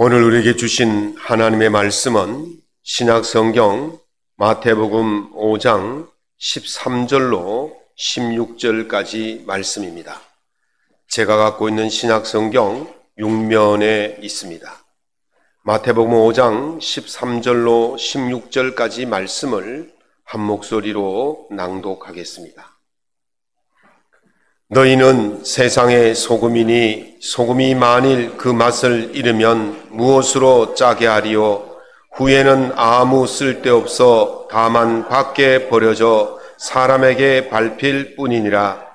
오늘 우리에게 주신 하나님의 말씀은 신약성경 마태복음 5장 13절로 16절까지 말씀입니다. 제가 갖고 있는 신약성경 6면에 있습니다. 마태복음 5장 13절로 16절까지 말씀을 한 목소리로 낭독하겠습니다. 너희는 세상의 소금이니 소금이 만일 그 맛을 잃으면 무엇으로 짜게 하리요? 후에는 아무 쓸데없어 다만 밖에 버려져 사람에게 밟힐 뿐이니라.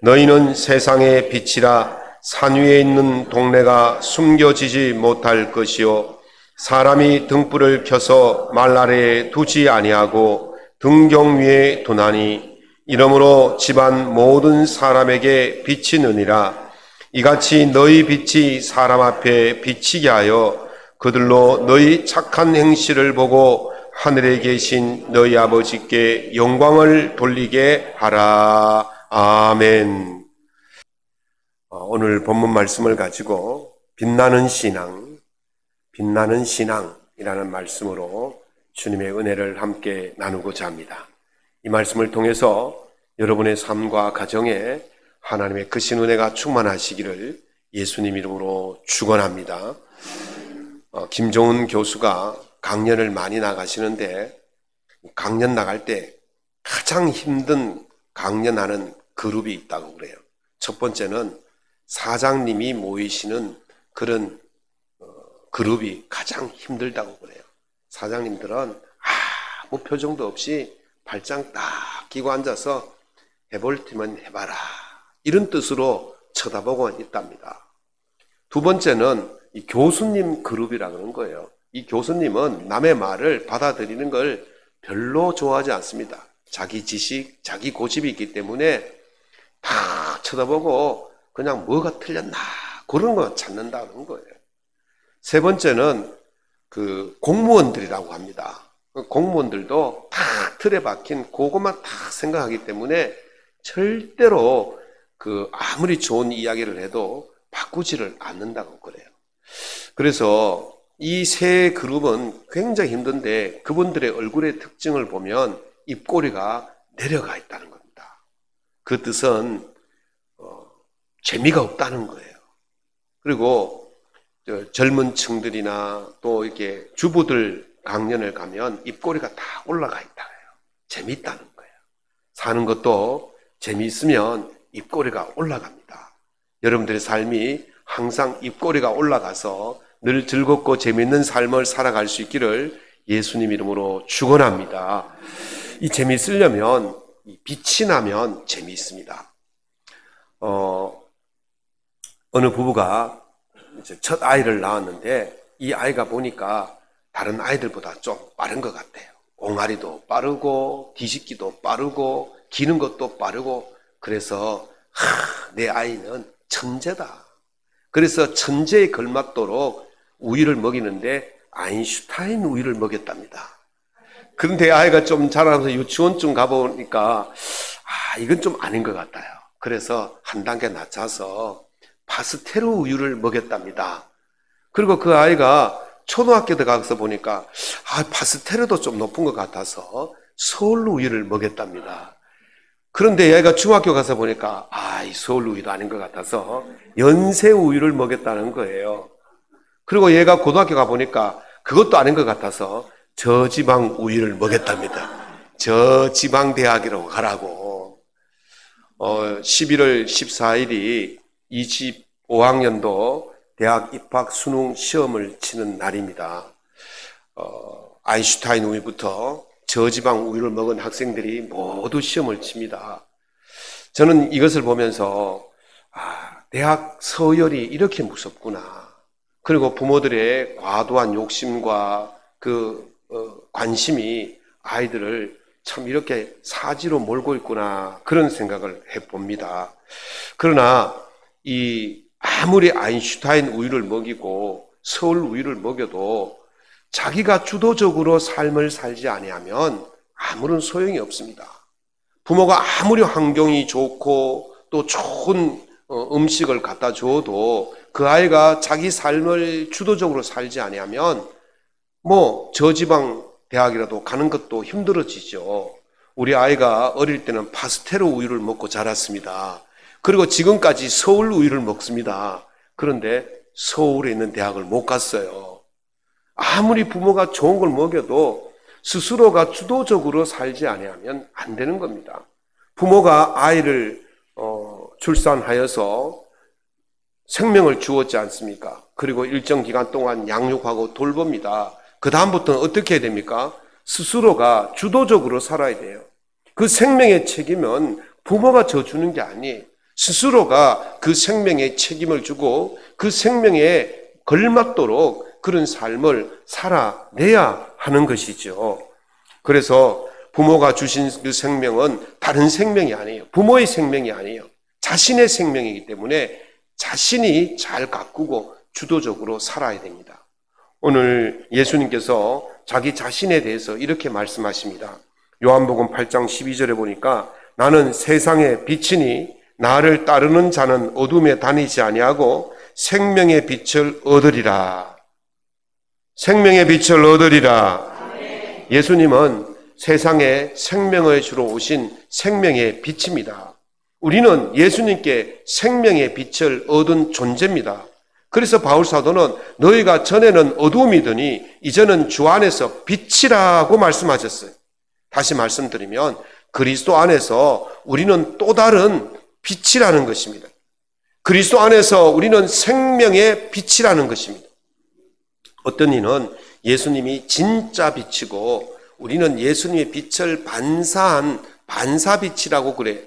너희는 세상의 빛이라. 산 위에 있는 동네가 숨겨지지 못할 것이요 사람이 등불을 켜서 말 아래에 두지 아니하고 등경 위에 두나니 이러므로 집안 모든 사람에게 비치느니라. 이같이 너희 빛이 사람 앞에 비치게 하여 그들로 너희 착한 행실을 보고 하늘에 계신 너희 아버지께 영광을 돌리게 하라. 아멘. 오늘 본문 말씀을 가지고 빛나는 신앙이라는 말씀으로 주님의 은혜를 함께 나누고자 합니다. 이 말씀을 통해서 여러분의 삶과 가정에 하나님의 크신 은혜가 충만하시기를 예수님 이름으로 축원합니다. 김종훈 교수가 강연을 많이 나가시는데 강연 나갈 때 가장 힘든 강연하는 그룹이 있다고 그래요. 첫 번째는 사장님이 모이시는 그런 그룹이 가장 힘들다고 그래요. 사장님들은 아무 표정도 없이 발장 딱 끼고 앉아서 해볼 테면 해봐라 이런 뜻으로 쳐다보고 있답니다. 두 번째는 이 교수님 그룹이라 그러는 거예요. 이 교수님은 남의 말을 받아들이는 걸 별로 좋아하지 않습니다. 자기 지식, 자기 고집이 있기 때문에 다 쳐다보고 그냥 뭐가 틀렸나 그런 거 찾는다는 거예요. 세 번째는 그 공무원들이라고 합니다. 공무원들도 딱 틀에 박힌 그것만 딱 생각하기 때문에 절대로 아무리 좋은 이야기를 해도 바꾸지를 않는다고 그래요. 그래서 이 세 그룹은 굉장히 힘든데 그분들의 얼굴의 특징을 보면 입꼬리가 내려가 있다는 겁니다. 그 뜻은 재미가 없다는 거예요. 그리고 젊은 층들이나 또 이렇게 주부들 강연을 가면 입꼬리가 다 올라가 있다고 해요. 재미있다는 거예요. 사는 것도 재미있으면 입꼬리가 올라갑니다. 여러분들의 삶이 항상 입꼬리가 올라가서 늘 즐겁고 재미있는 삶을 살아갈 수 있기를 예수님 이름으로 축원합니다. 이 재미있으려면 빛이 나면 재미있습니다. 어느 부부가 이제 첫 아이를 낳았는데 이 아이가 보니까 다른 아이들보다 좀 빠른 것 같아요. 옹알이도 빠르고 뒤집기도 빠르고 기는 것도 빠르고 그래서 내 아이는 천재다. 그래서 천재에 걸맞도록 우유를 먹이는데 아인슈타인 우유를 먹였답니다. 그런데 아이가 좀 자라면서 유치원쯤 가보니까 이건 좀 아닌 것 같아요. 그래서 한 단계 낮춰서 파스텔 우유를 먹였답니다. 그리고 그 아이가 초등학교 들어가서 보니까 파스텔도 좀 높은 것 같아서 서울 우유를 먹였답니다. 그런데 얘가 중학교 가서 보니까 이 서울 우유도 아닌 것 같아서 연세 우유를 먹였다는 거예요. 그리고 얘가 고등학교 가보니까 그것도 아닌 것 같아서 저지방 우유를 먹였답니다. 저지방 대학이라고 가라고. 11월 14일이 25학년도 대학 입학 수능 시험을 치는 날입니다. 아인슈타인 우유부터 저지방 우유를 먹은 학생들이 모두 시험을 칩니다. 저는 이것을 보면서 대학 서열이 이렇게 무섭구나. 그리고 부모들의 과도한 욕심과 관심이 아이들을 참 이렇게 사지로 몰고 있구나 그런 생각을 해봅니다. 그러나 아무리 아인슈타인 우유를 먹이고 서울 우유를 먹여도 자기가 주도적으로 삶을 살지 아니하면 아무런 소용이 없습니다. 부모가 아무리 환경이 좋고 또 좋은 음식을 갖다 줘도 그 아이가 자기 삶을 주도적으로 살지 아니하면 저지방 대학이라도 가는 것도 힘들어지죠. 우리 아이가 어릴 때는 파스테르 우유를 먹고 자랐습니다. 그리고 지금까지 서울 우유를 먹습니다. 그런데 서울에 있는 대학을 못 갔어요. 아무리 부모가 좋은 걸 먹여도 스스로가 주도적으로 살지 아니하면 안 되는 겁니다. 부모가 아이를 출산하여서 생명을 주었지 않습니까? 그리고 일정 기간 동안 양육하고 돌봅니다. 그 다음부터는 어떻게 해야 됩니까? 스스로가 주도적으로 살아야 돼요. 그 생명의 책임은 부모가 져주는 게 아니에요. 스스로가 그 생명에 책임을 주고 그 생명에 걸맞도록 그런 삶을 살아내야 하는 것이죠. 그래서 부모가 주신 그 생명은 다른 생명이 아니에요. 부모의 생명이 아니에요. 자신의 생명이기 때문에 자신이 잘 가꾸고 주도적으로 살아야 됩니다. 오늘 예수님께서 자기 자신에 대해서 이렇게 말씀하십니다. 요한복음 8장 12절에 보니까 나는 세상의 빛이니 나를 따르는 자는 어둠에 다니지 아니하고 생명의 빛을 얻으리라. 생명의 빛을 얻으리라. 예수님은 세상에 생명을 주러 오신 생명의 빛입니다. 우리는 예수님께 생명의 빛을 얻은 존재입니다. 그래서 바울사도는 너희가 전에는 어두움이더니 이제는 주 안에서 빛이라고 말씀하셨어요. 다시 말씀드리면 그리스도 안에서 우리는 또 다른 빛이라는 것입니다. 그리스도 안에서 우리는 생명의 빛이라는 것입니다. 어떤 이는 예수님이 진짜 빛이고 우리는 예수님의 빛을 반사한 반사빛이라고 그래요.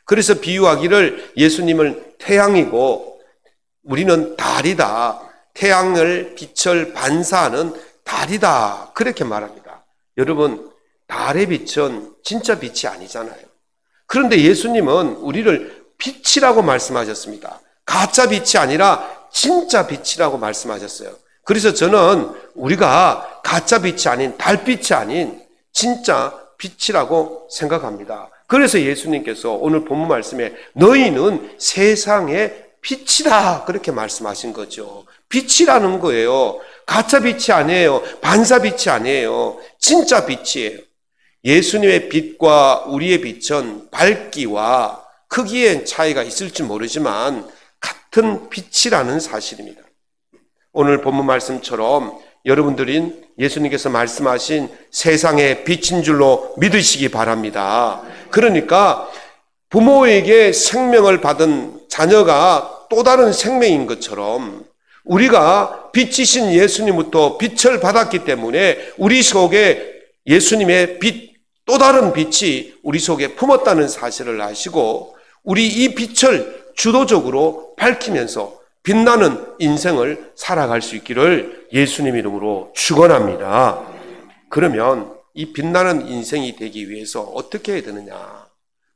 그래서 비유하기를 예수님을 태양이고 우리는 달이다. 태양을 빛을 반사하는 달이다. 그렇게 말합니다. 여러분, 달의 빛은 진짜 빛이 아니잖아요. 그런데 예수님은 우리를 빛이라고 말씀하셨습니다. 가짜 빛이 아니라 진짜 빛이라고 말씀하셨어요. 그래서 저는 우리가 가짜 빛이 아닌 달빛이 아닌 진짜 빛이라고 생각합니다. 그래서 예수님께서 오늘 본문 말씀에 너희는 세상의 빛이다 그렇게 말씀하신 거죠. 빛이라는 거예요. 가짜 빛이 아니에요. 반사 빛이 아니에요. 진짜 빛이에요. 예수님의 빛과 우리의 빛은 밝기와 크기의 차이가 있을지 모르지만 같은 빛이라는 사실입니다. 오늘 본문 말씀처럼 여러분들인 예수님께서 말씀하신 세상의 빛인 줄로 믿으시기 바랍니다. 그러니까 부모에게 생명을 받은 자녀가 또 다른 생명인 것처럼 우리가 빛이신 예수님부터 빛을 받았기 때문에 우리 속에 예수님의 빛, 또 다른 빛이 우리 속에 품었다는 사실을 아시고 우리 이 빛을 주도적으로 밝히면서 빛나는 인생을 살아갈 수 있기를 예수님 이름으로 축원합니다. 그러면 이 빛나는 인생이 되기 위해서 어떻게 해야 되느냐?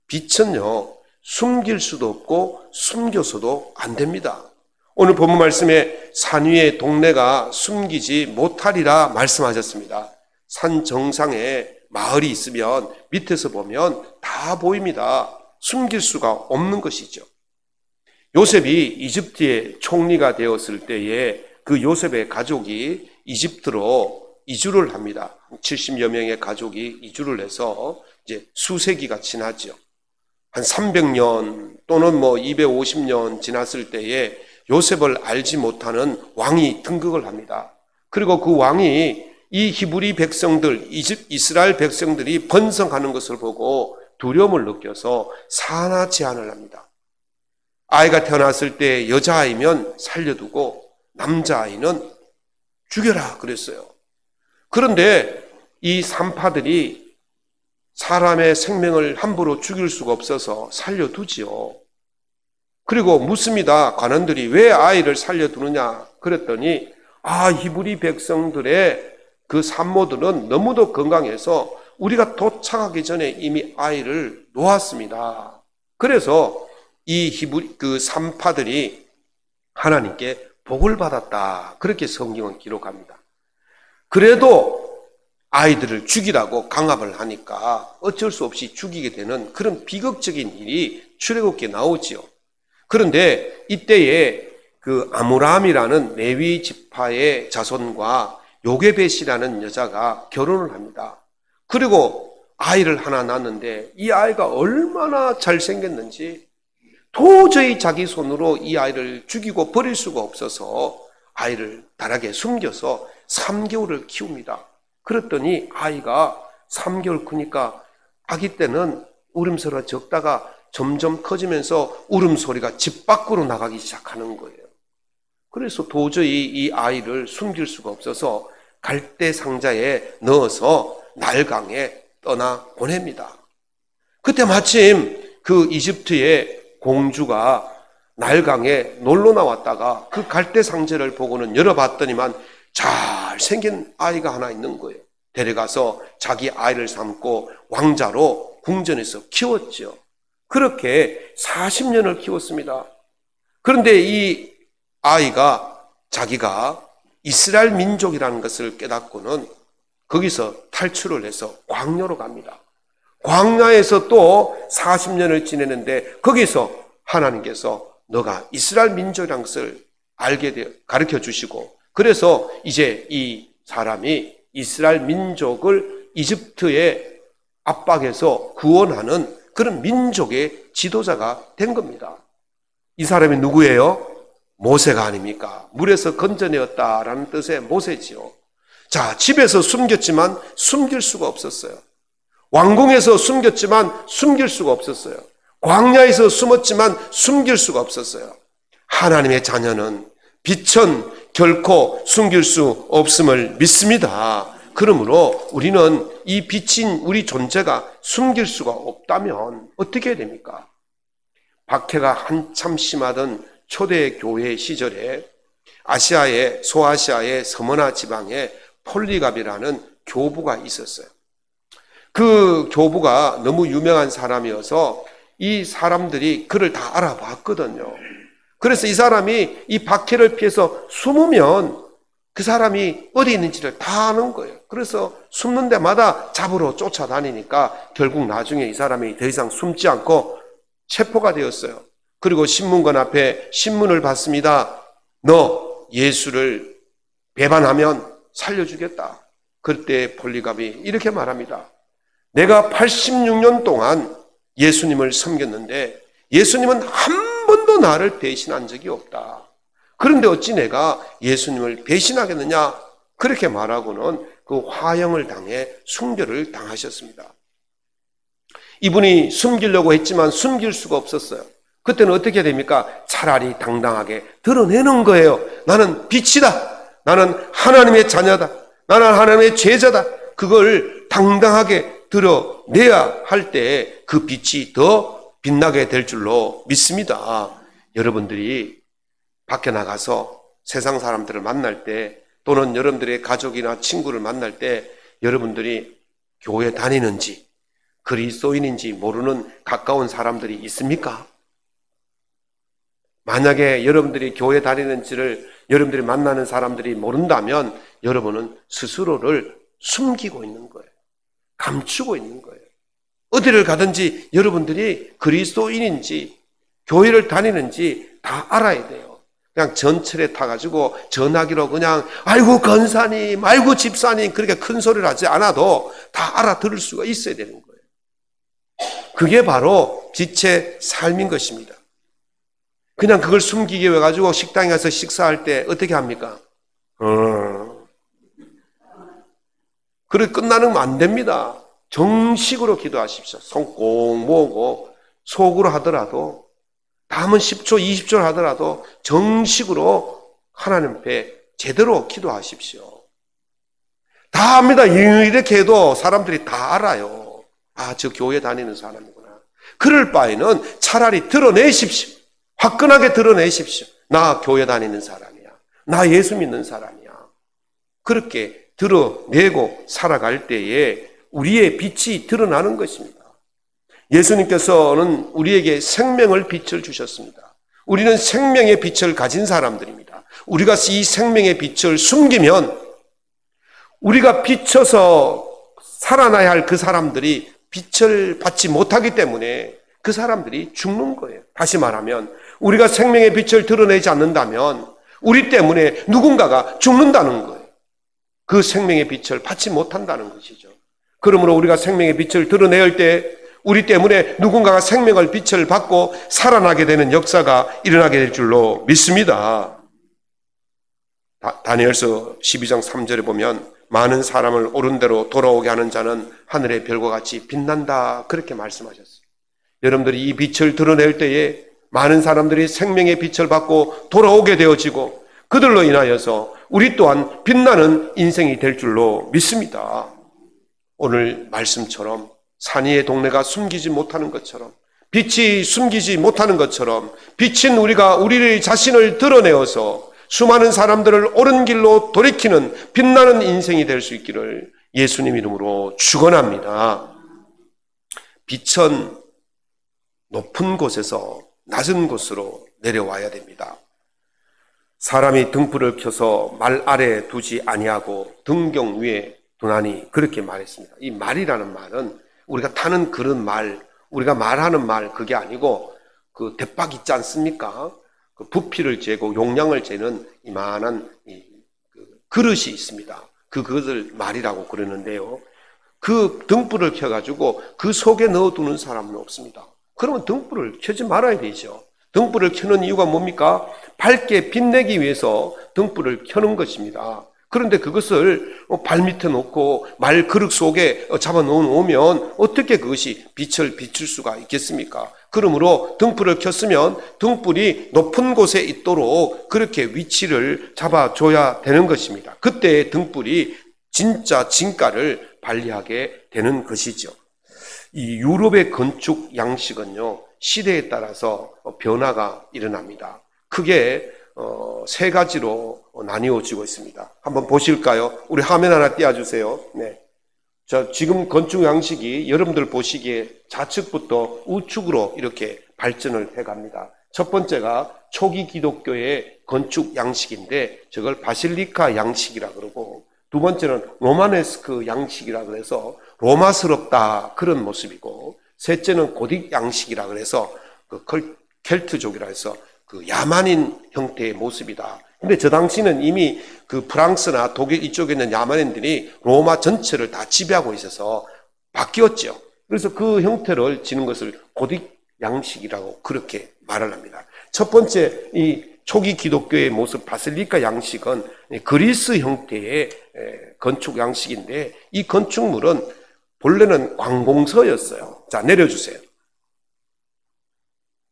빛은요, 숨길 수도 없고 숨겨서도 안 됩니다. 오늘 본문 말씀에 산 위의 동네가 숨기지 못하리라 말씀하셨습니다. 산 정상에 마을이 있으면 밑에서 보면 다 보입니다. 숨길 수가 없는 것이죠. 요셉이 이집트의 총리가 되었을 때에 그 요셉의 가족이 이집트로 이주를 합니다. 70여 명의 가족이 이주를 해서 이제 수세기가 지나죠. 한 300년 또는 250년 지났을 때에 요셉을 알지 못하는 왕이 등극을 합니다. 그리고 그 왕이 이 히브리 백성들, 이스라엘 백성들이 번성하는 것을 보고 두려움을 느껴서 산하 제한을 합니다. 아이가 태어났을 때 여자아이면 살려두고 남자아이는 죽여라 그랬어요. 그런데 이 산파들이 사람의 생명을 함부로 죽일 수가 없어서 살려두지요. 그리고 묻습니다. 관원들이 왜 아이를 살려두느냐 그랬더니 히브리 백성들의 그 산모들은 너무도 건강해서 우리가 도착하기 전에 이미 아이를 놓았습니다. 그래서 이 그 산파들이 하나님께 복을 받았다. 그렇게 성경은 기록합니다. 그래도 아이들을 죽이라고 강압을 하니까 어쩔 수 없이 죽이게 되는 그런 비극적인 일이 출애굽기에 나오지요. 그런데 이때에 그 아므람이라는 레위 지파의 자손과 요게벳이라는 여자가 결혼을 합니다. 그리고 아이를 하나 낳았는데 이 아이가 얼마나 잘생겼는지 도저히 자기 손으로 이 아이를 죽이고 버릴 수가 없어서 아이를 다락에 숨겨서 3개월을 키웁니다. 그랬더니 아이가 3개월 크니까 아기 때는 울음소리가 적다가 점점 커지면서 울음소리가 집 밖으로 나가기 시작하는 거예요. 그래서 도저히 이 아이를 숨길 수가 없어서 갈대 상자에 넣어서 날강에 떠나 보냅니다. 그때 마침 그 이집트의 공주가 날강에 놀러 나왔다가 그 갈대 상자를 보고는 열어봤더니만 잘생긴 아이가 하나 있는 거예요. 데려가서 자기 아이를 삼고 왕자로 궁전에서 키웠죠. 그렇게 40년을 키웠습니다. 그런데 이 아이가 자기가 이스라엘 민족이라는 것을 깨닫고는 거기서 탈출을 해서 광야로 갑니다. 광야에서 또 40년을 지내는데 거기서 하나님께서 너가 이스라엘 민족이라는 것을 알게 되어 가르쳐 주시고 그래서 이제 이 사람이 이스라엘 민족을 이집트의 압박에서 구원하는 그런 민족의 지도자가 된 겁니다. 이 사람이 누구예요? 모세가 아닙니까? 물에서 건져내었다라는 뜻의 모세지요. 자, 집에서 숨겼지만 숨길 수가 없었어요. 왕궁에서 숨겼지만 숨길 수가 없었어요. 광야에서 숨었지만 숨길 수가 없었어요. 하나님의 자녀는 빛은 결코 숨길 수 없음을 믿습니다. 그러므로 우리는 이 빛인 우리 존재가 숨길 수가 없다면 어떻게 해야 됩니까? 박해가 한참 심하던 초대교회 시절에 소아시아의 서머나 지방에 폴리갑이라는 교부가 있었어요. 그 교부가 너무 유명한 사람이어서 이 사람들이 그를 다 알아봤거든요. 그래서 이 사람이 이 박해를 피해서 숨으면 그 사람이 어디 있는지를 다 아는 거예요. 그래서 숨는 데마다 잡으러 쫓아다니니까 결국 나중에 이 사람이 더 이상 숨지 않고 체포가 되었어요. 그리고 신문관 앞에 신문을 받습니다. 너 예수를 배반하면 살려주겠다. 그때 폴리갑이 이렇게 말합니다. 내가 86년 동안 예수님을 섬겼는데 예수님은 한 번도 나를 배신한 적이 없다. 그런데 어찌 내가 예수님을 배신하겠느냐? 그렇게 말하고는 그 화형을 당해 순교를 당하셨습니다. 이분이 숨기려고 했지만 숨길 수가 없었어요. 그때는 어떻게 됩니까? 차라리 당당하게 드러내는 거예요. 나는 빛이다. 나는 하나님의 자녀다. 나는 하나님의 제자다. 그걸 당당하게 드러내야 할 때 그 빛이 더 빛나게 될 줄로 믿습니다. 여러분들이 밖에 나가서 세상 사람들을 만날 때 또는 여러분들의 가족이나 친구를 만날 때 여러분들이 교회 다니는지 그리스도인인지 모르는 가까운 사람들이 있습니까? 만약에 여러분들이 교회 다니는지를 여러분들이 만나는 사람들이 모른다면 여러분은 스스로를 숨기고 있는 거예요. 감추고 있는 거예요. 어디를 가든지 여러분들이 그리스도인인지 교회를 다니는지 다 알아야 돼요. 그냥 전철에 타가지고 전화기로 그냥 아이고 권사님, 아이고 집사님 그렇게 큰 소리를 하지 않아도 다 알아들을 수가 있어야 되는 거예요. 그게 바로 빛의 삶인 것입니다. 그냥 그걸 숨기기 위해 가지고 식당에 가서 식사할 때 어떻게 합니까? 그래 끝나는 건 안 됩니다. 정식으로 기도하십시오. 손 꼭 모으고 속으로 하더라도 다음은 10초, 20초 하더라도 정식으로 하나님 앞에 제대로 기도하십시오. 다 합니다. 이렇게 해도 사람들이 다 알아요. 아, 저 교회 다니는 사람이구나. 그럴 바에는 차라리 드러내십시오. 화끈하게 드러내십시오. 나 교회 다니는 사람이야. 나 예수 믿는 사람이야. 그렇게 드러내고 살아갈 때에 우리의 빛이 드러나는 것입니다. 예수님께서는 우리에게 생명을 빛을 주셨습니다. 우리는 생명의 빛을 가진 사람들입니다. 우리가 이 생명의 빛을 숨기면 우리가 비춰서 살아나야 할 그 사람들이 빛을 받지 못하기 때문에 그 사람들이 죽는 거예요. 다시 말하면 우리가 생명의 빛을 드러내지 않는다면 우리 때문에 누군가가 죽는다는 거예요. 그 생명의 빛을 받지 못한다는 것이죠. 그러므로 우리가 생명의 빛을 드러낼 때 우리 때문에 누군가가 생명의 빛을 받고 살아나게 되는 역사가 일어나게 될 줄로 믿습니다. 다니엘서 12장 3절에 보면 많은 사람을 옳은 대로 돌아오게 하는 자는 하늘의 별과 같이 빛난다, 그렇게 말씀하셨어요. 여러분들이 이 빛을 드러낼 때에 많은 사람들이 생명의 빛을 받고 돌아오게 되어지고 그들로 인하여서 우리 또한 빛나는 인생이 될 줄로 믿습니다. 오늘 말씀처럼 산 위의 동네가 숨기지 못하는 것처럼, 빛이 숨기지 못하는 것처럼 빛인 우리가 우리 자신을 드러내어서 수많은 사람들을 옳은 길로 돌이키는 빛나는 인생이 될 수 있기를 예수님 이름으로 축원합니다. 빛은 높은 곳에서 낮은 곳으로 내려와야 됩니다. 사람이 등불을 켜서 말 아래에 두지 아니하고 등경 위에 두나니, 그렇게 말했습니다. 이 말이라는 말은 우리가 타는 그런 말, 우리가 말하는 말, 그게 아니고 그 대박 있지 않습니까? 그 부피를 재고 용량을 재는 이만한 그릇이 있습니다. 그것을 말이라고 그러는데요. 그 등불을 켜가지고 그 속에 넣어두는 사람은 없습니다. 그러면 등불을 켜지 말아야 되죠. 등불을 켜는 이유가 뭡니까? 밝게 빛내기 위해서 등불을 켜는 것입니다. 그런데 그것을 발밑에 놓고 말 그릇 속에 잡아놓으면 어떻게 그것이 빛을 비출 수가 있겠습니까? 그러므로 등불을 켰으면 등불이 높은 곳에 있도록 그렇게 위치를 잡아줘야 되는 것입니다. 그때 등불이 진짜 진가를 발휘하게 되는 것이죠. 이 유럽의 건축 양식은요, 시대에 따라서 변화가 일어납니다. 크게 세 가지로 나뉘어지고 있습니다. 한번 보실까요? 우리 화면 하나 띄워주세요. 네. 자, 지금 건축 양식이 여러분들 보시기에 좌측부터 우측으로 이렇게 발전을 해갑니다. 첫 번째가 초기 기독교의 건축 양식인데 저걸 바실리카 양식이라 그러고, 두 번째는 로마네스크 양식이라 그래서 로마스럽다 그런 모습이고, 셋째는 고딕 양식이라 그래서 그 켈트족이라 해서 그 야만인 형태의 모습이다. 근데 저 당시는 이미 그 프랑스나 독일 이쪽에 있는 야만인들이 로마 전체를 다 지배하고 있어서 바뀌었죠. 그래서 그 형태를 지는 것을 고딕 양식이라고 그렇게 말을 합니다. 첫 번째 이 초기 기독교의 모습 바실리카 양식은 그리스 형태의 건축 양식인데, 이 건축물은 본래는 관공서였어요. 자, 내려주세요.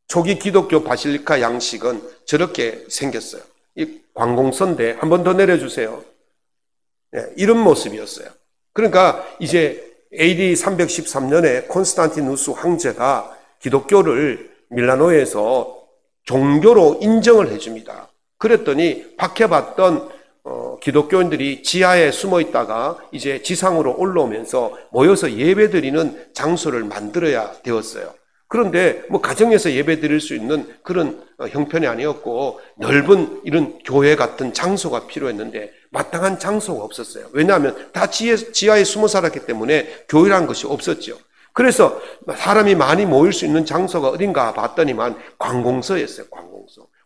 초기 기독교 바실리카 양식은 저렇게 생겼어요. 이 관공서인데, 한 번 더 내려주세요. 네, 이런 모습이었어요. 그러니까 이제 AD 313년에 콘스탄티누스 황제가 기독교를 밀라노에서 종교로 인정을 해줍니다. 그랬더니 박해받던 기독교인들이 지하에 숨어 있다가 이제 지상으로 올라오면서 모여서 예배드리는 장소를 만들어야 되었어요. 그런데 뭐 가정에서 예배 드릴 수 있는 그런 형편이 아니었고 넓은 이런 교회 같은 장소가 필요했는데 마땅한 장소가 없었어요. 왜냐하면 다 지하에 숨어 살았기 때문에 교회라는 것이 없었죠. 그래서 사람이 많이 모일 수 있는 장소가 어딘가 봤더니만 관공서였어요.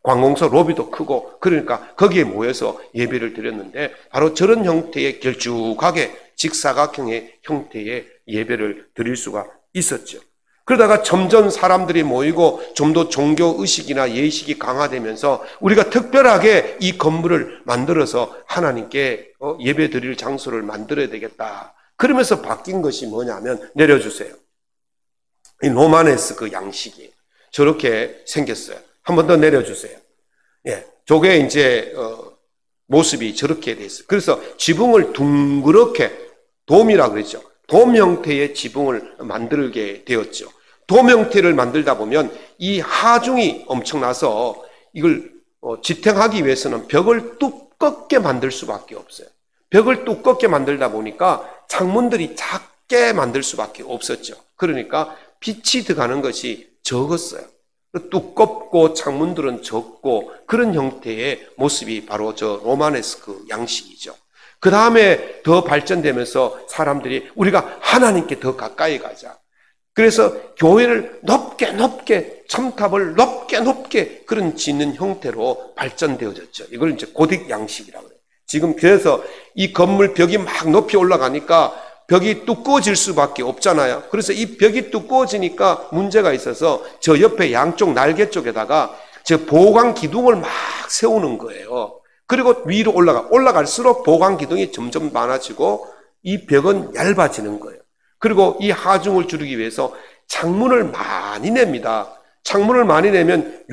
관공서 로비도 크고, 그러니까 거기에 모여서 예배를 드렸는데 바로 저런 형태의 길쭉하게 직사각형의 형태의 예배를 드릴 수가 있었죠. 그러다가 점점 사람들이 모이고 좀 더 종교의식이나 예의식이 강화되면서 우리가 특별하게 이 건물을 만들어서 하나님께 예배 드릴 장소를 만들어야 되겠다. 그러면서 바뀐 것이 뭐냐면, 내려주세요. 이 로마네스크 양식이 저렇게 생겼어요. 한 번 더 내려주세요. 예, 저게 이제 모습이 저렇게 돼 있어요. 그래서 지붕을 둥그렇게, 돔이라고 그랬죠. 돔 형태의 지붕을 만들게 되었죠. 돔 형태를 만들다 보면 이 하중이 엄청나서 이걸 지탱하기 위해서는 벽을 두껍게 만들 수밖에 없어요. 벽을 두껍게 만들다 보니까 창문들이 작게 만들 수밖에 없었죠. 그러니까 빛이 들어가는 것이 적었어요. 두껍고 창문들은 적고 그런 형태의 모습이 바로 저 로마네스크 양식이죠. 그 다음에 더 발전되면서 사람들이 우리가 하나님께 더 가까이 가자, 그래서 교회를 높게 첨탑을 높게 그런 짓는 형태로 발전되어졌죠. 이걸 이제 고딕 양식이라고 해요. 지금 그래서 이 건물 벽이 막 높이 올라가니까 벽이 두꺼워질 수밖에 없잖아요. 그래서 이 벽이 두꺼워지니까 문제가 있어서 저 옆에 양쪽 날개 쪽에다가 저 보강 기둥을 막 세우는 거예요. 그리고 위로 올라갈수록 보강 기둥이 점점 많아지고 이 벽은 얇아지는 거예요. 그리고 이 하중을 줄이기 위해서 창문을 많이 냅니다. 창문을 많이 내면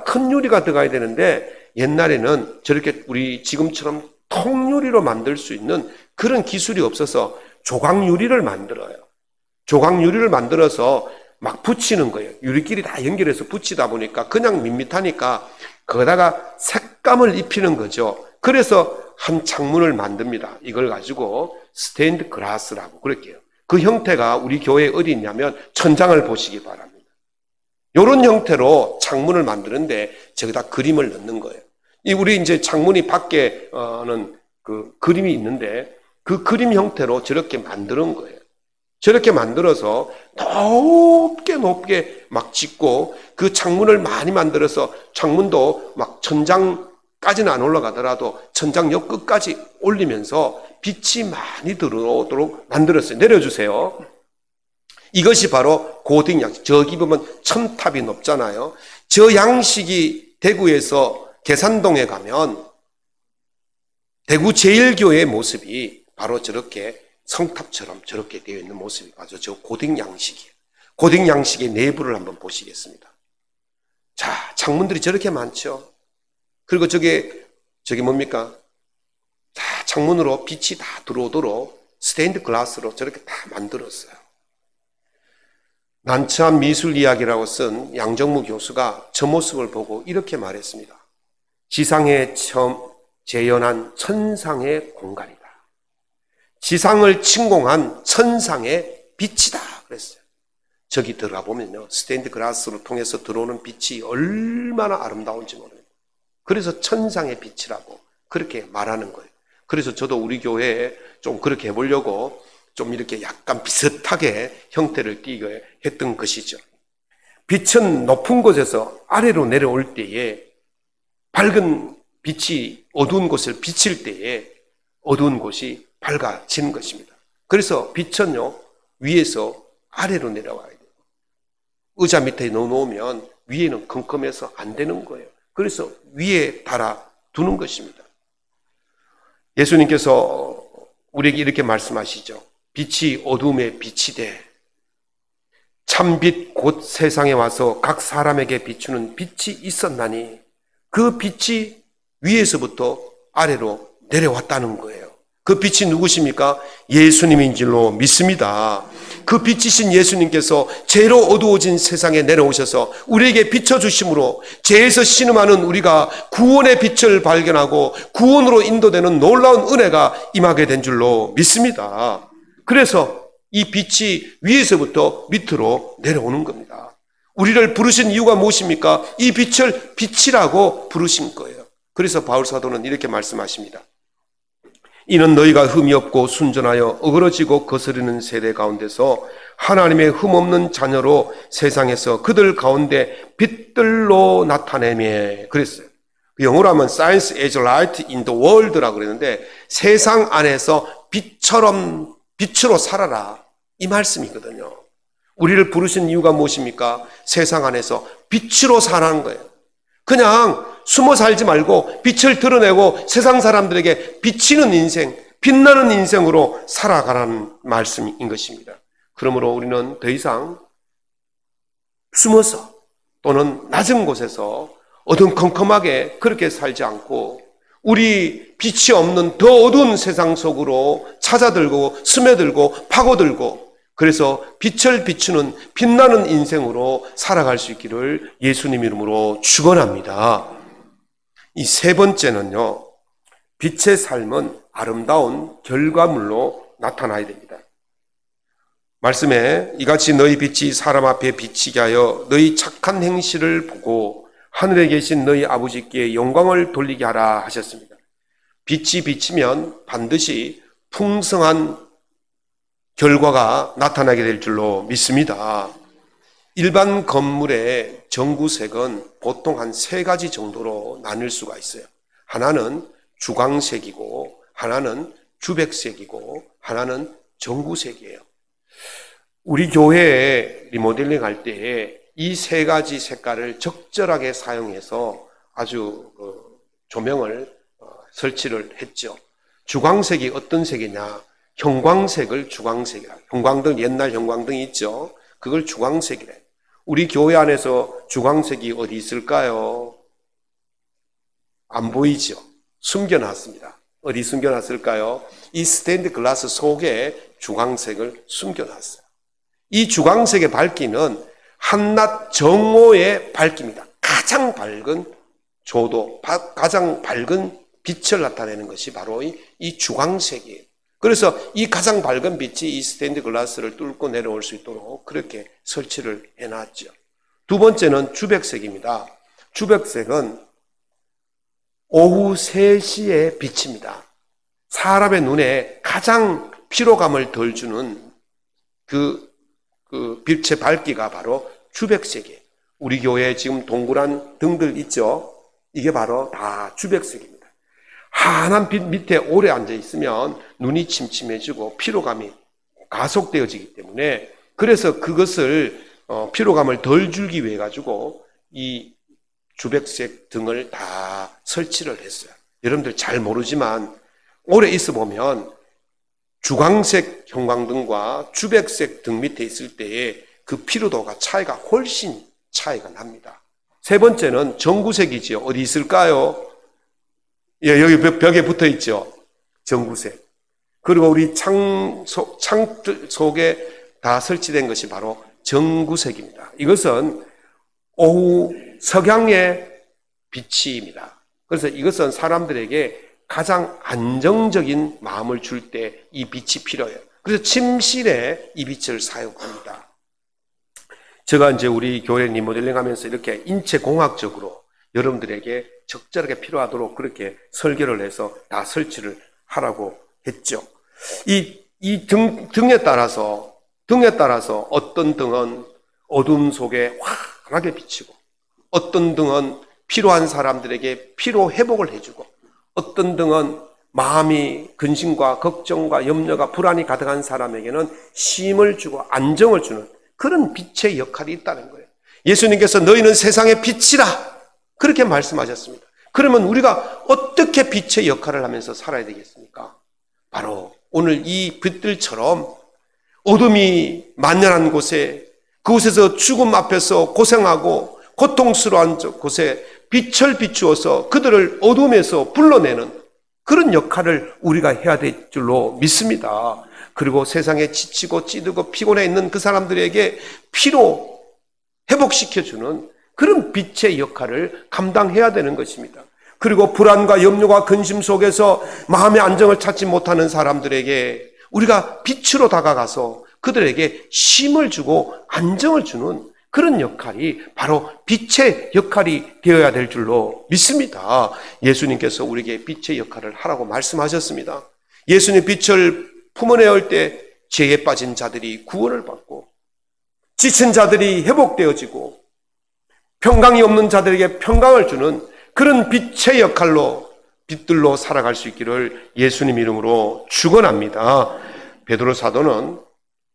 큰 유리가 들어가야 되는데 옛날에는 저렇게 우리 지금처럼 통유리로 만들 수 있는 그런 기술이 없어서 조각유리를 만들어요. 조각유리를 만들어서 막 붙이는 거예요. 유리끼리 다 연결해서 붙이다 보니까 그냥 밋밋하니까 거기다가 색감을 입히는 거죠. 그래서 한 창문을 만듭니다. 이걸 가지고 스테인드 글라스라고 그럴게요. 그 형태가 우리 교회에 어디 있냐면 천장을 보시기 바랍니다. 이런 형태로 창문을 만드는데 저기다 그림을 넣는 거예요. 우리 이제 창문이 밖에는 그 그림이 있는데 그 그림 형태로 저렇게 만드는 거예요. 저렇게 만들어서 높게 막 짓고 그 창문을 많이 만들어서 창문도 막 천장까지는 안 올라가더라도 천장 옆 끝까지 올리면서 빛이 많이 들어오도록 만들었어요. 내려주세요. 이것이 바로 고딕 양식. 저기 보면 첨탑이 높잖아요. 저 양식이 대구에서 계산동에 가면 대구 제1교회의 모습이 바로 저렇게 성탑처럼 저렇게 되어 있는 모습이 바로 저 고딕 양식이에요. 고딕 양식의 내부를 한번 보시겠습니다. 자, 창문들이 저렇게 많죠. 그리고 저게 뭡니까? 다 창문으로 빛이 다 들어오도록 스테인드 글라스로 저렇게 다 만들었어요. 난처한 미술 이야기라고 쓴 양정무 교수가 저 모습을 보고 이렇게 말했습니다. 지상에 처음 재현한 천상의 공간이다. 지상을 침공한 천상의 빛이다 그랬어요. 저기 들어가 보면요, 스테인드 글라스로 통해서 들어오는 빛이 얼마나 아름다운지 모릅니다. 그래서 천상의 빛이라고 그렇게 말하는 거예요. 그래서 저도 우리 교회에 좀 그렇게 해보려고 좀 이렇게 약간 비슷하게 형태를 띠게 했던 것이죠. 빛은 높은 곳에서 아래로 내려올 때에 밝은 빛이 어두운 곳을 비칠 때에 어두운 곳이 밝아지는 것입니다. 그래서 빛은요, 위에서 아래로 내려와야 돼요. 의자 밑에 넣어놓으면 위에는 컴컴해서 안 되는 거예요. 그래서 위에 달아 두는 것입니다. 예수님께서 우리에게 이렇게 말씀하시죠. 빛이 어둠에 빛이 돼. 참빛 곧 세상에 와서 각 사람에게 비추는 빛이 있었나니 그 빛이 위에서부터 아래로 내려왔다는 거예요. 그 빛이 누구십니까? 예수님인 줄로 믿습니다. 그 빛이신 예수님께서 죄로 어두워진 세상에 내려오셔서 우리에게 비춰주심으로 죄에서 신음하는 우리가 구원의 빛을 발견하고 구원으로 인도되는 놀라운 은혜가 임하게 된 줄로 믿습니다. 그래서 이 빛이 위에서부터 밑으로 내려오는 겁니다. 우리를 부르신 이유가 무엇입니까? 이 빛을 빛이라고 부르신 거예요. 그래서 바울 사도는 이렇게 말씀하십니다. 이는 너희가 흠이 없고 순전하여 어그러지고 거스르는 세대 가운데서 하나님의 흠없는 자녀로 세상에서 그들 가운데 빛들로 나타내며 그랬어요. 영어로 하면 Science as light in the world라고 그랬는데 세상 안에서 빛으로 살아라 이 말씀이거든요. 우리를 부르신 이유가 무엇입니까? 세상 안에서 빛으로 사라는 거예요. 그냥 숨어 살지 말고 빛을 드러내고 세상 사람들에게 비치는 인생, 빛나는 인생으로 살아가라는 말씀인 것입니다. 그러므로 우리는 더 이상 숨어서 또는 낮은 곳에서 어둠컴컴하게 그렇게 살지 않고 우리 빛이 없는 더 어두운 세상 속으로 찾아들고 스며들고 파고들고 그래서 빛을 비추는 빛나는 인생으로 살아갈 수 있기를 예수님 이름으로 축원합니다. 이 세 번째는요, 빛의 삶은 아름다운 결과물로 나타나야 됩니다. 말씀에 이같이 너희 빛이 사람 앞에 비치게 하여 너희 착한 행실을 보고 하늘에 계신 너희 아버지께 영광을 돌리게 하라 하셨습니다. 빛이 비치면 반드시 풍성한 결과가 나타나게 될 줄로 믿습니다. 일반 건물의 전구색은 보통 한 3가지 정도로 나눌 수가 있어요. 하나는 주광색이고, 하나는 주백색이고, 하나는 전구색이에요. 우리 교회에 리모델링 할 때에 이 3가지 색깔을 적절하게 사용해서 아주 조명을 설치를 했죠. 주광색이 어떤 색이냐? 형광색을 주광색이라. 형광등, 옛날 형광등이 있죠. 그걸 주광색이래. 우리 교회 안에서 주광색이 어디 있을까요? 안 보이죠? 숨겨놨습니다. 어디 숨겨놨을까요? 이 스테인드 글라스 속에 주광색을 숨겨놨어요. 이 주광색의 밝기는 한낮 정오의 밝기입니다. 가장 밝은 조도, 가장 밝은 빛을 나타내는 것이 바로 이 주광색이에요. 그래서 이 가장 밝은 빛이 이 스테인드 글라스를 뚫고 내려올 수 있도록 그렇게 설치를 해놨죠. 두 번째는 주백색입니다. 주백색은 오후 3시의 빛입니다. 사람의 눈에 가장 피로감을 덜 주는 그 빛의 밝기가 바로 주백색이에요. 우리 교회에 지금 동그란 등들 있죠? 이게 바로 다 주백색입니다. 환한 빛 밑에 오래 앉아 있으면 눈이 침침해지고 피로감이 가속되어지기 때문에, 그래서 그것을 피로감을 덜 주기 위해 가지고 이 주백색 등을 다 설치를 했어요. 여러분들 잘 모르지만 오래 있어 보면 주광색 형광등과 주백색 등 밑에 있을 때의 그 피로도가 훨씬 차이가 납니다. 세 번째는 전구색이죠. 어디 있을까요? 예, 여기 벽에 붙어 있죠. 전구색. 그리고 우리 창 속에 다 설치된 것이 바로 전구색입니다. 이것은 오후 석양의 빛입니다. 그래서 이것은 사람들에게 가장 안정적인 마음을 줄 때 이 빛이 필요해요. 그래서 침실에 이 빛을 사용합니다. 제가 이제 우리 교회 리모델링 하면서 이렇게 인체공학적으로 여러분들에게 적절하게 필요하도록 그렇게 설계를 해서 다 설치를 하라고 했죠. 이 등에 따라서 어떤 등은 어둠 속에 환하게 비치고, 어떤 등은 필요한 사람들에게 피로 회복을 해주고, 어떤 등은 마음이 근심과 걱정과 염려가 불안이 가득한 사람에게는 쉼을 주고 안정을 주는 그런 빛의 역할이 있다는 거예요. 예수님께서 너희는 세상의 빛이라 그렇게 말씀하셨습니다. 그러면 우리가 어떻게 빛의 역할을 하면서 살아야 되겠습니까? 바로 오늘 이 빛들처럼 어둠이 만연한 곳에, 그곳에서 죽음 앞에서 고생하고 고통스러운 곳에 빛을 비추어서 그들을 어둠에서 불러내는 그런 역할을 우리가 해야 될 줄로 믿습니다. 그리고 세상에 지치고 찌들고 피곤해 있는 그 사람들에게 피로 회복시켜주는 그런 빛의 역할을 감당해야 되는 것입니다. 그리고 불안과 염려와 근심 속에서 마음의 안정을 찾지 못하는 사람들에게 우리가 빛으로 다가가서 그들에게 쉼을 주고 안정을 주는 그런 역할이 바로 빛의 역할이 되어야 될 줄로 믿습니다. 예수님께서 우리에게 빛의 역할을 하라고 말씀하셨습니다. 예수님 빛을 품어내야 할 때 죄에 빠진 자들이 구원을 받고, 지친 자들이 회복되어지고, 평강이 없는 자들에게 평강을 주는 그런 빛의 역할로, 빛들로 살아갈 수 있기를 예수님 이름으로 축원합니다. 베드로 사도는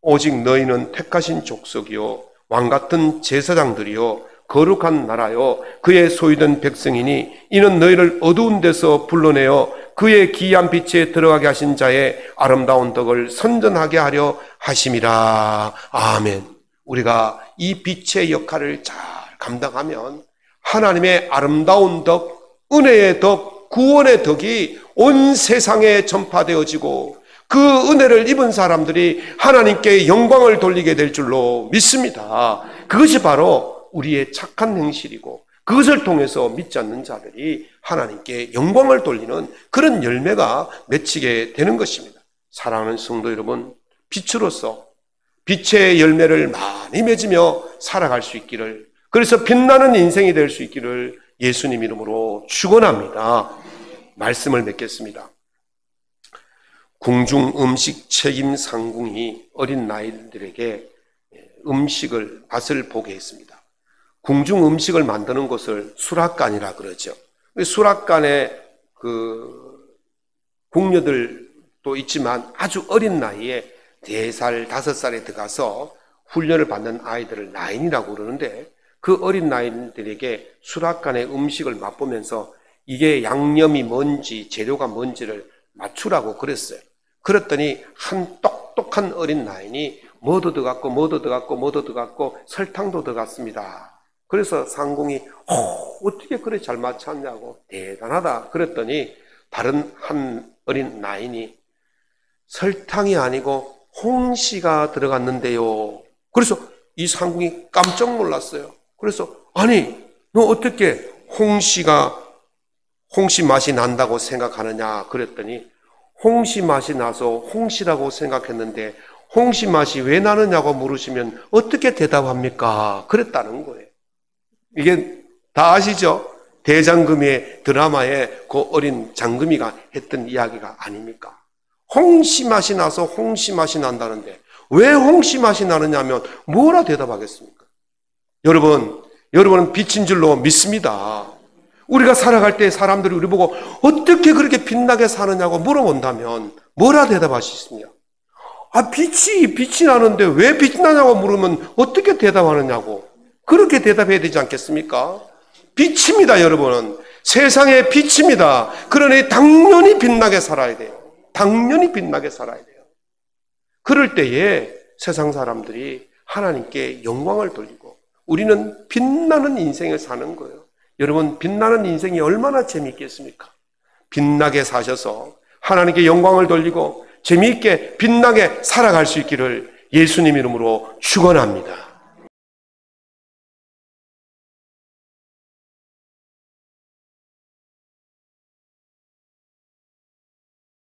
오직 너희는 택하신 족속이요 왕같은 제사장들이요 거룩한 나라요 그의 소유된 백성이니 이는 너희를 어두운 데서 불러내어 그의 기이한 빛에 들어가게 하신 자의 아름다운 덕을 선전하게 하려 하심이라. 아멘. 우리가 이 빛의 역할을 잘 감당하면 하나님의 아름다운 덕, 은혜의 덕, 구원의 덕이 온 세상에 전파되어지고 그 은혜를 입은 사람들이 하나님께 영광을 돌리게 될 줄로 믿습니다. 그것이 바로 우리의 착한 행실이고, 그것을 통해서 믿지 않는 자들이 하나님께 영광을 돌리는 그런 열매가 맺히게 되는 것입니다. 사랑하는 성도 여러분, 빛으로서 빛의 열매를 많이 맺으며 살아갈 수 있기를, 그래서 빛나는 인생이 될 수 있기를 예수님 이름으로 축원합니다. 말씀을 맺겠습니다. 궁중 음식 책임 상궁이 어린 나이들에게 음식을 맛을 보게 했습니다. 궁중 음식을 만드는 곳을 수락관이라 그러죠. 수락관에 궁녀들도 있지만 아주 어린 나이에 4살, 5살에 들어가서 훈련을 받는 아이들을 나인이라고 그러는데, 그 어린 나이들에게 수락관의 음식을 맛보면서 이게 양념이 뭔지 재료가 뭔지를 맞추라고 그랬어요. 그랬더니 한 똑똑한 어린 나인이 뭐도 들어갔고 뭐도 들어갔고 뭐도 들어갔고 설탕도 들어갔습니다. 그래서 상궁이 어떻게 그렇게 잘 맞췄냐고, 대단하다 그랬더니 다른 한 어린 나인이 설탕이 아니고 홍시가 들어갔는데요. 그래서 이 상궁이 깜짝 놀랐어요. 그래서 아니 너 어떻게 홍시 맛이 난다고 생각하느냐 그랬더니, 홍시 맛이 나서 홍시라고 생각했는데 홍시 맛이 왜 나느냐고 물으시면 어떻게 대답합니까? 그랬다는 거예요. 이게 다 아시죠? 대장금의 드라마에 그 어린 장금이가 했던 이야기가 아닙니까? 홍시 맛이 나서 홍시 맛이 난다는데 왜 홍시 맛이 나느냐면 뭐라 대답하겠습니까? 여러분은 빛인 줄로 믿습니다. 우리가 살아갈 때 사람들이 우리 보고 어떻게 그렇게 빛나게 사느냐고 물어본다면 뭐라 대답하시겠습니까? 빛이 나는데 왜 빛이 나냐고 물으면 어떻게 대답하느냐고, 그렇게 대답해야 되지 않겠습니까? 빛입니다, 여러분은. 세상의 빛입니다. 그러니 당연히 빛나게 살아야 돼요. 당연히 빛나게 살아야 돼요. 그럴 때에 세상 사람들이 하나님께 영광을 돌리고 우리는 빛나는 인생을 사는 거예요. 여러분, 빛나는 인생이 얼마나 재미있겠습니까? 빛나게 사셔서 하나님께 영광을 돌리고 재미있게 빛나게 살아갈 수 있기를 예수님 이름으로 축원합니다.